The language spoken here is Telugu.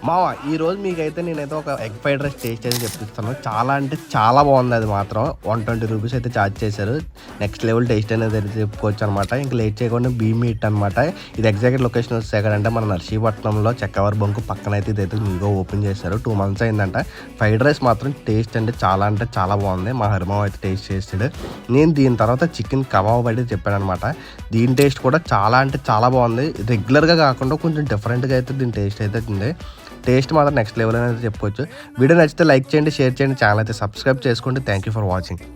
మావ ఈరోజు మీకైతే నేనైతే ఒక ఎగ్ ఫ్రైడ్ రైస్ టేస్ట్ అయితే చెప్పిస్తాను. చాలా అంటే చాలా బాగుంది. అది మాత్రం 120 రూపీస్ అయితే ఛార్జ్ చేశారు. నెక్స్ట్ లెవెల్ టేస్ట్ అనేది అయితే చెప్పుకోవచ్చు అనమాట. ఇంకా లేట్ చేయకుండా మీట్ అనమాట. ఇది ఎగ్జాక్ట్ లొకేషన్ వచ్చి ఎక్కడంటే మన నర్సీపట్నంలో చక్కవర్ బంకు పక్కన అయితే ఇదైతే మీగా ఓపెన్ చేశారు. 2 months అయిందంట. ఫ్రైడ్ రైస్ మాత్రం టేస్ట్ అంటే చాలా బాగుంది. మా హరిమావ అయితే టేస్ట్ చేసాడు. నేను దీని తర్వాత చికెన్ కబాబ్ అయితే చెప్పాను అనమాట. దీని టేస్ట్ కూడా చాలా అంటే చాలా బాగుంది. రెగ్యులర్గా కాకుండా కొంచెం డిఫరెంట్గా అయితే దీని టేస్ట్ అయితే ఉంది. టేస్ట్ మాత్రం నెక్స్ట్ లెవెల్ అనేది చెప్పుకోవచ్చు. వీడియో నచ్చితే లైక్ చేయండి, షేర్ చేయండి, ఛానల్ అయితే సబ్స్క్రైబ్ చేసుకోండి. Thank you for watching.